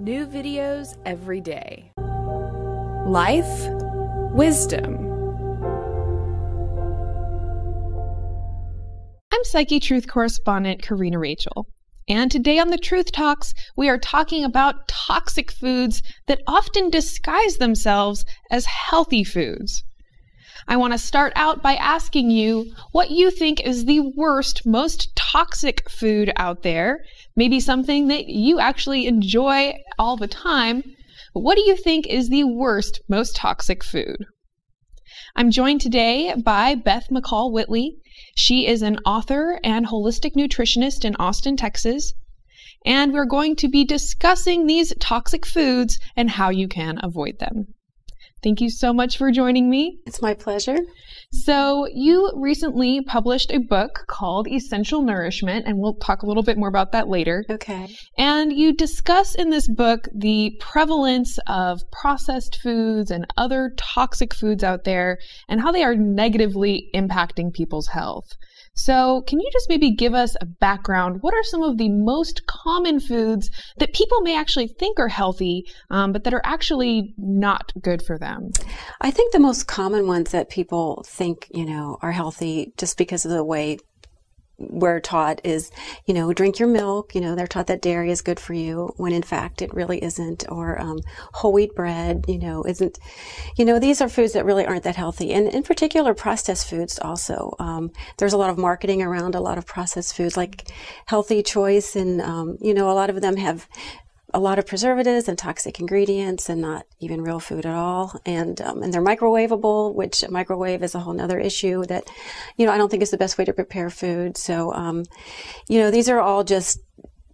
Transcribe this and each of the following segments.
New videos every day. Life, wisdom. I'm Psyche Truth correspondent Karina Rachel, and today on the Truth Talks, we are talking about toxic foods that often disguise themselves as healthy foods. I want to start out by asking you what you think is the worst, most toxic food out there. Maybe something that you actually enjoy all the time. But what do you think is the worst, most toxic food? I'm joined today by Beth McCall Whitley. She is an author and holistic nutritionist in Austin, Texas. And we're going to be discussing these toxic foods and how you can avoid them. Thank you so much for joining me. It's my pleasure. So you recently published a book called Essential Nourishment, and we'll talk a little bit more about that later. Okay. And you discuss in this book the prevalence of processed foods and other toxic foods out there and how they are negatively impacting people's health. So can you just maybe give us a background? What are some of the most common foods that people may actually think are healthy, but that are actually not good for them? I think the most common ones that people think, are healthy just because of the way we're taught is, drink your milk. They're taught that dairy is good for you when in fact it really isn't. Or whole wheat bread, isn't. These are foods that really aren't that healthy. And in particular, processed foods also. There's a lot of marketing around a lot of processed foods like Healthy Choice. And, a lot of them have a lot of preservatives and toxic ingredients and not even real food at all. And they're microwavable, which a microwave is a whole nother issue that, I don't think is the best way to prepare food. So, these are all just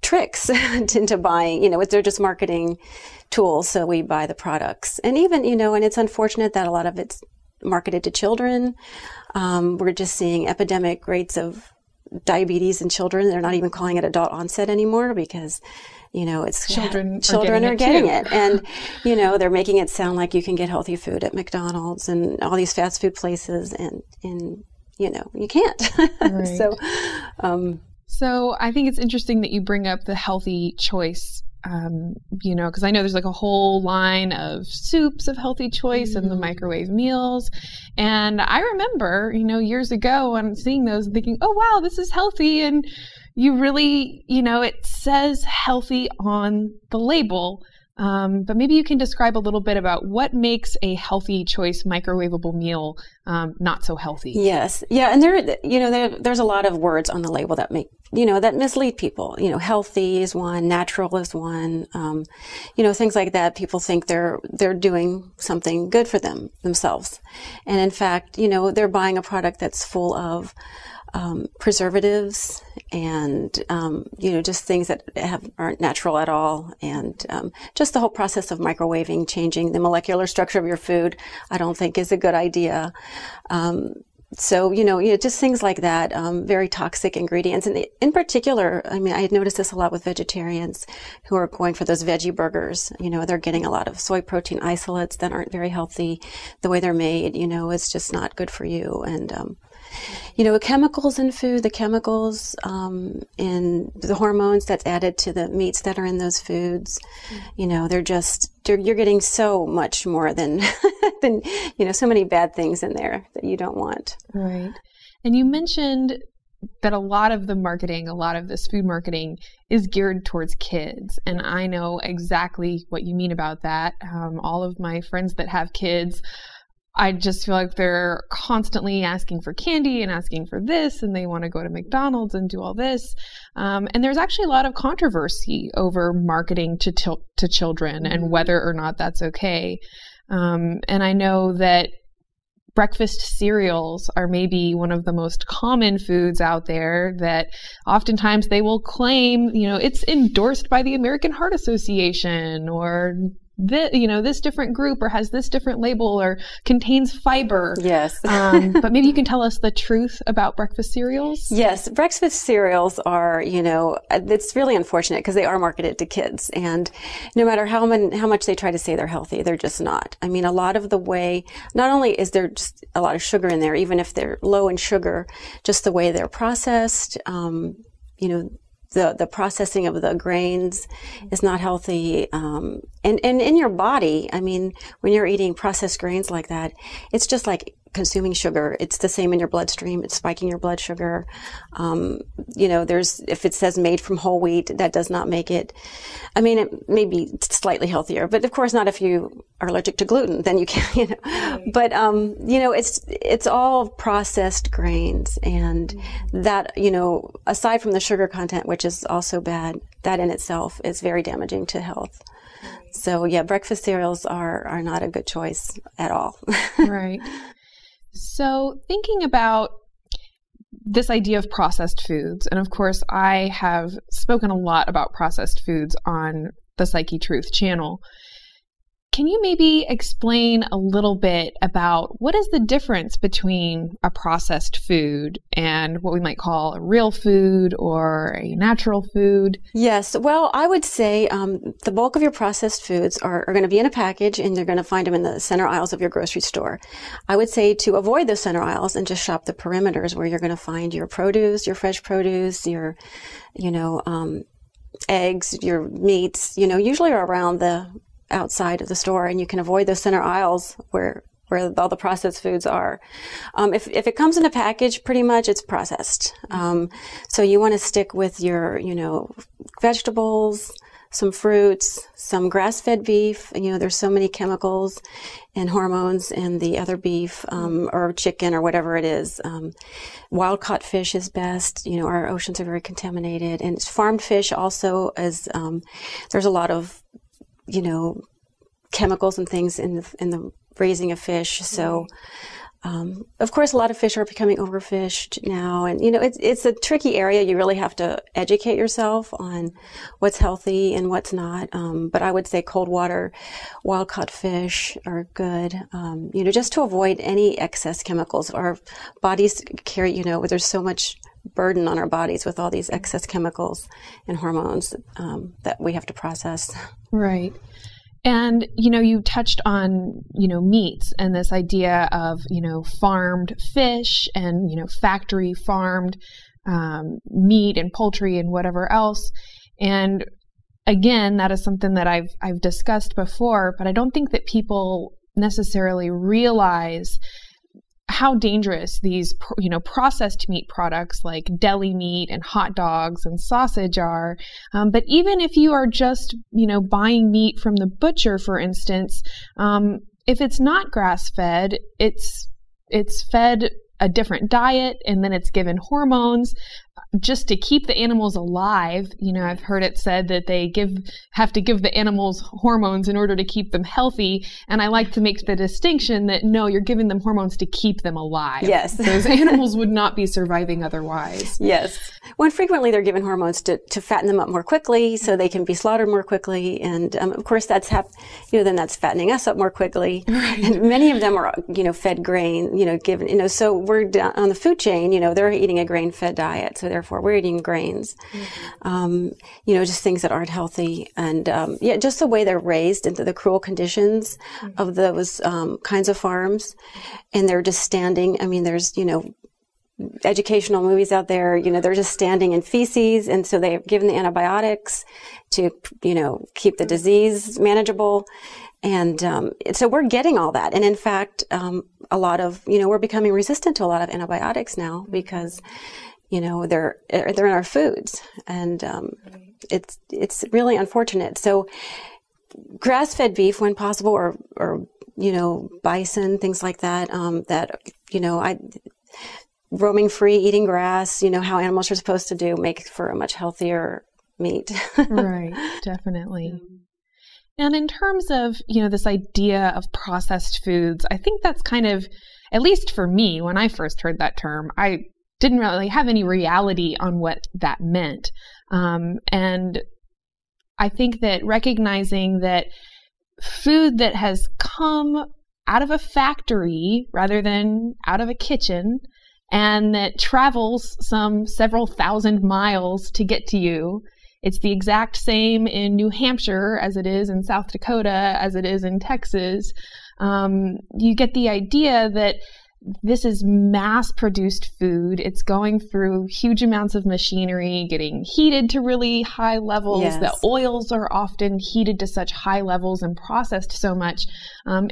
tricks into buying, they're just marketing tools. So we buy the products. And even, and it's unfortunate that a lot of it's marketed to children. We're just seeing epidemic rates of diabetes in children. They're not even calling it adult onset anymore because it's children are getting it. And, they're making it sound like you can get healthy food at McDonald's and all these fast food places and you can't. Right. So I think it's interesting that you bring up the Healthy Choice, because I know there's like a whole line of soups of Healthy Choice and the microwave meals. And I remember, years ago when seeing those and thinking, oh, wow, this is healthy. And you really, it says healthy on the label. But maybe you can describe a little bit about what makes a Healthy Choice microwavable meal not so healthy. Yes. Yeah. And there's a lot of words on the label that make, that mislead people. Healthy is one, natural is one, things like that. People think they're doing something good for themselves. And in fact, they're buying a product that's full of preservatives and, just things that aren't natural at all. And, just the whole process of microwaving, changing the molecular structure of your food, I don't think is a good idea. So, just things like that, very toxic ingredients. And in particular, I had noticed this a lot with vegetarians who are going for those veggie burgers. They're getting a lot of soy protein isolates that aren't very healthy. The way they're made, it's just not good for you. And, chemicals in food, the chemicals in the hormones that's added to the meats that are in those foods, you're getting so much more than, so many bad things in there that you don't want. Right. And you mentioned that a lot of the marketing, a lot of this food marketing is geared towards kids. And I know exactly what you mean about that. All of my friends that have kids, I just feel like they're constantly asking for candy and asking for this, and they want to go to McDonald's and do all this. And there's actually a lot of controversy over marketing to children and whether or not that's okay. And I know that breakfast cereals are maybe one of the most common foods out there that oftentimes they will claim, it's endorsed by the American Heart Association or this different group or has this different label or contains fiber. Yes. But maybe you can tell us the truth about breakfast cereals. Yes. Breakfast cereals are, it's really unfortunate because they are marketed to kids. And no matter how much they try to say they're healthy, they're just not. A lot of the way, not only is there just a lot of sugar in there, even if they're low in sugar, just the way they're processed, the processing of the grains is not healthy. And in your body, I mean, when you're eating processed grains like that, it's just like consuming sugar. It's the same in your bloodstream. It's spiking your blood sugar. If it says made from whole wheat, that does not make it. I mean, it may be slightly healthier, but of course not if you are allergic to gluten, then you can't, But, it's all processed grains, and that, aside from the sugar content, which is also bad, that in itself is very damaging to health. So yeah, breakfast cereals are not a good choice at all. Right. So thinking about this idea of processed foods, and of course I have spoken a lot about processed foods on the Psyche Truth channel. Can you maybe explain a little bit about what is the difference between a processed food and what we might call a real food or a natural food? Yes. Well, I would say the bulk of your processed foods are going to be in a package, and you're going to find them in the center aisles of your grocery store. I would say to avoid those center aisles and just shop the perimeters where you're going to find your produce, your fresh produce, your, eggs, your meats, usually are around the outside of the store, and you can avoid those center aisles where all the processed foods are. If it comes in a package, pretty much it's processed. So you want to stick with your, vegetables, some fruits, some grass-fed beef. There's so many chemicals and hormones in the other beef, or chicken or whatever it is. Wild-caught fish is best. Our oceans are very contaminated, and farmed fish also is, there's a lot of chemicals and things in the raising of fish. So, of course, a lot of fish are becoming overfished now, and it's a tricky area. You really have to educate yourself on what's healthy and what's not. But I would say cold water, wild caught fish are good. Just to avoid any excess chemicals. Our bodies carry, there's so much burden on our bodies with all these excess chemicals and hormones that we have to process. Right. And, you touched on, meats and this idea of, farmed fish and, factory farmed meat and poultry and whatever else. And again, that is something that I've discussed before, but I don't think that people necessarily realize how dangerous these, processed meat products like deli meat and hot dogs and sausage are. But even if you are just, buying meat from the butcher, for instance, if it's not grass-fed, it's fed a different diet, and then it's given hormones just to keep the animals alive. I've heard it said that they have to give the animals hormones in order to keep them healthy. And I like to make the distinction that no, you're giving them hormones to keep them alive. Yes. Those animals would not be surviving otherwise. Yes. When frequently they're given hormones to fatten them up more quickly so they can be slaughtered more quickly. And, of course, that's then that's fattening us up more quickly. Right. And many of them are, fed grain, given, so we're down on the food chain, they're eating a grain-fed diet. So therefore we're eating grains, just things that aren't healthy. And, just the way they're raised into the cruel conditions of those, kinds of farms. And they're just standing. I mean, there's, educational movies out there, they're just standing in feces. And so they're given the antibiotics to, keep the disease manageable. And so we're getting all that. And in fact, a lot of, we're becoming resistant to a lot of antibiotics now because, they're in our foods. And it's really unfortunate. So grass-fed beef when possible, or bison, things like that, roaming free, eating grass, how animals are supposed to do, make for a much healthier meat. Right, definitely. And in terms of, this idea of processed foods, I think that's kind of, at least for me, when I first heard that term, I didn't really have any reality on what that meant. And I think that recognizing that food that has come out of a factory rather than out of a kitchen, and that travels some several thousand miles to get to you. It's the exact same in New Hampshire as it is in South Dakota, as it is in Texas. You get the idea that this is mass-produced food. It's going through huge amounts of machinery, getting heated to really high levels. Yes. The oils are often heated to such high levels and processed so much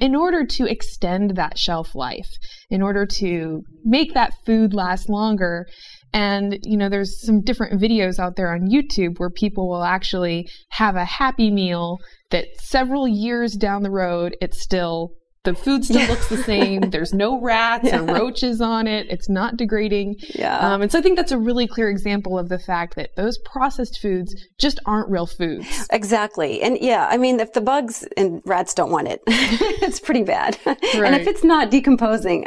in order to extend that shelf life, in order to make that food last longer. And, there's some different videos out there on YouTube where people will actually have a Happy Meal that several years down the road, the food still looks the same. There's no rats or roaches on it. It's not degrading. Yeah. And so I think that's a really clear example of the fact that those processed foods just aren't real foods. Exactly. And if the bugs and rats don't want it, it's pretty bad. Right. And if it's not decomposing,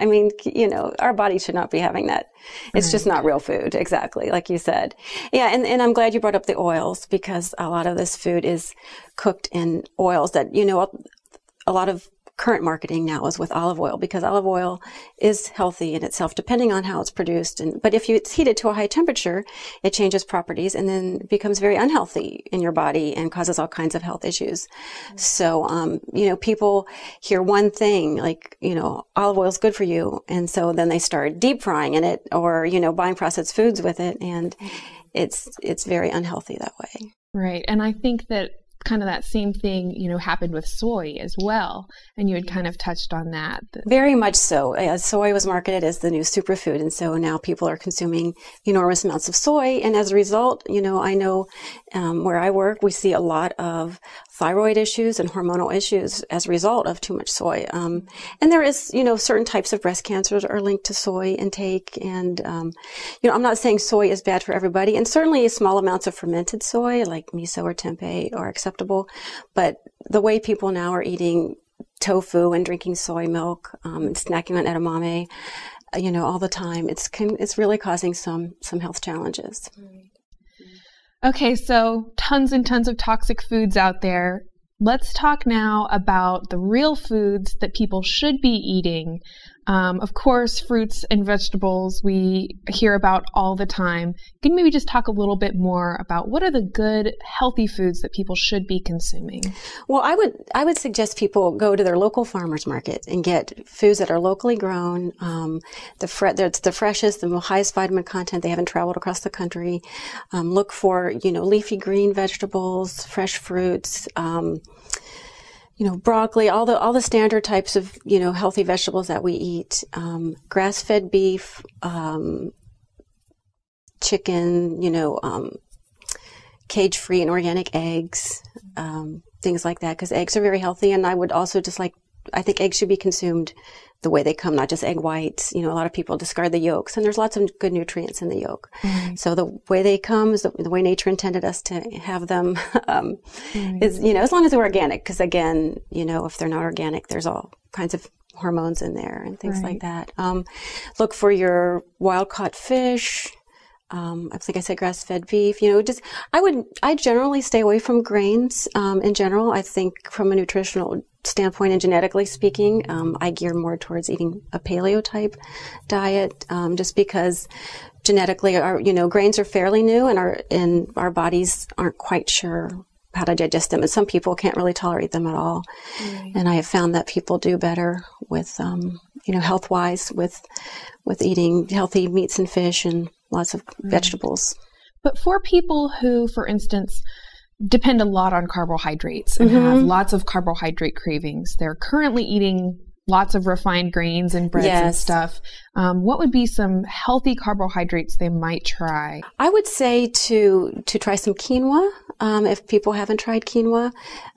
our body should not be having that. It's just not real food. Exactly. Like you said. Yeah. And I'm glad you brought up the oils, because a lot of this food is cooked in oils that, a lot of current marketing now is with olive oil, because olive oil is healthy in itself, depending on how it's produced. But if it's heated to a high temperature, it changes properties and then becomes very unhealthy in your body and causes all kinds of health issues. So, people hear one thing, like, olive oil is good for you. And so then they start deep frying in it or, buying processed foods with it. And it's very unhealthy that way. Right. And I think that kind of that same thing, happened with soy as well. And you had kind of touched on that. Very much so. Soy was marketed as the new superfood. And so now people are consuming enormous amounts of soy. And as a result, I know where I work, we see a lot of thyroid issues and hormonal issues as a result of too much soy. And there is, certain types of breast cancers are linked to soy intake. And, I'm not saying soy is bad for everybody. And certainly small amounts of fermented soy, like miso or tempeh, are acceptable. But the way people now are eating tofu and drinking soy milk, and snacking on edamame, all the time, it's really causing some health challenges. Okay, so tons and tons of toxic foods out there. Let's talk now about the real foods that people should be eating. Of course, fruits and vegetables we hear about all the time. Can you maybe just talk a little bit more about what are the good, healthy foods that people should be consuming? Well, I would suggest people go to their local farmers market and get foods that are locally grown, that's the freshest, the highest vitamin content. They haven't traveled across the country. Look for, leafy green vegetables, fresh fruits, broccoli, all the standard types of, healthy vegetables that we eat, grass-fed beef, chicken, cage-free and organic eggs, things like that, because eggs are very healthy. And I would also I think eggs should be consumed the way they come, not just egg whites. A lot of people discard the yolks, and there's lots of good nutrients in the yolk. Mm-hmm. So the way they come is the way nature intended us to have them, is, as long as they're organic. Because again, if they're not organic, there's all kinds of hormones in there and things like that. Look for your wild caught fish. I think I said grass-fed beef. I generally stay away from grains. In general, I think from a nutritional standpoint and genetically speaking, I gear more towards eating a paleo type diet, just because genetically grains are fairly new and our bodies aren't quite sure how to digest them. And some people can't really tolerate them at all. Right. And I have found that people do better with, health-wise with eating healthy meats and fish and lots of vegetables. But for people who, for instance, depend a lot on carbohydrates and have lots of carbohydrate cravings, they're currently eating lots of refined grains and breads and stuff. What would be some healthy carbohydrates they might try? I would say to try some quinoa. If people haven't tried quinoa,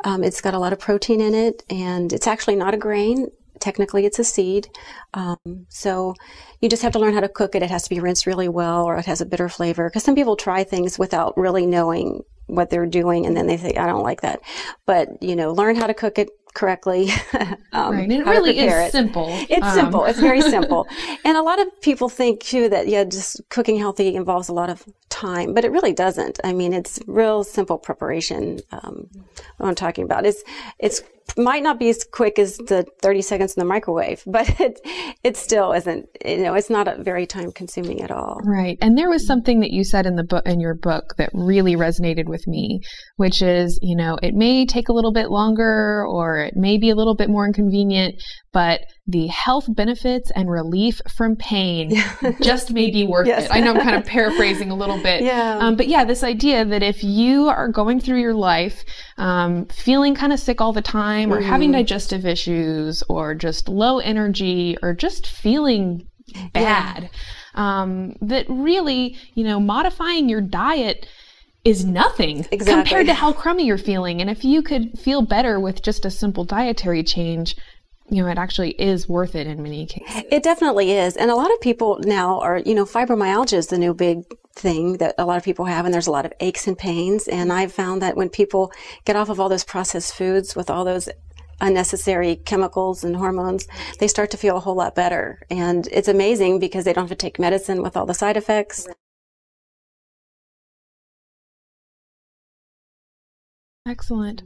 it's got a lot of protein in it, and it's actually not a grain. Technically, it's a seed. So you just have to learn how to cook it. It has to be rinsed really well, or it has a bitter flavor. Because some people try things without really knowing what they're doing, and then they think, I don't like that. But, learn how to cook it correctly. Right. It really is simple. It's simple. It's very simple. And a lot of people think, too, that, just cooking healthy involves a lot of time. But it really doesn't. I mean, it's real simple preparation. What I'm talking about is it's might not be as quick as the 30 seconds in the microwave, but it still isn't, it's not very time consuming at all. Right. And there was something that you said in your book that really resonated with me, which is, it may take a little bit longer or it may be a little bit more inconvenient, but the health benefits and relief from pain just may be worth it. I know I'm kind of paraphrasing a little bit. But yeah, this idea that if you are going through your life feeling kind of sick all the time or having digestive issues or just low energy or just feeling bad, that really, modifying your diet is nothing compared to how crummy you're feeling. And if you could feel better with just a simple dietary change, it actually is worth it in many cases. It definitely is. And a lot of people now are, fibromyalgia is the new big thing that a lot of people have, and there's a lot of aches and pains. And I've found that when people get off of all those processed foods with all those unnecessary chemicals and hormones, they start to feel a whole lot better. And it's amazing because they don't have to take medicine with all the side effects. Excellent.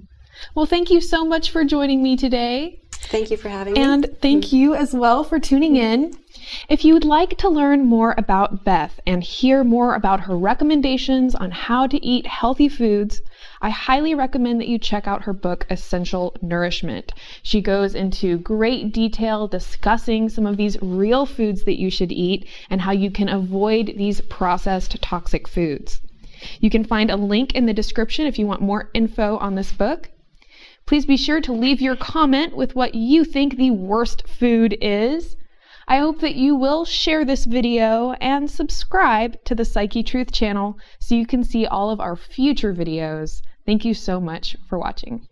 Well, thank you so much for joining me today. Thank you for having me. And thank you as well for tuning in. If you would like to learn more about Beth and hear more about her recommendations on how to eat healthy foods, I highly recommend that you check out her book, Essential Nourishment. She goes into great detail discussing some of these real foods that you should eat and how you can avoid these processed toxic foods. You can find a link in the description if you want more info on this book. Please be sure to leave your comment with what you think the worst food is. I hope that you will share this video and subscribe to the Psyche Truth channel so you can see all of our future videos. Thank you so much for watching.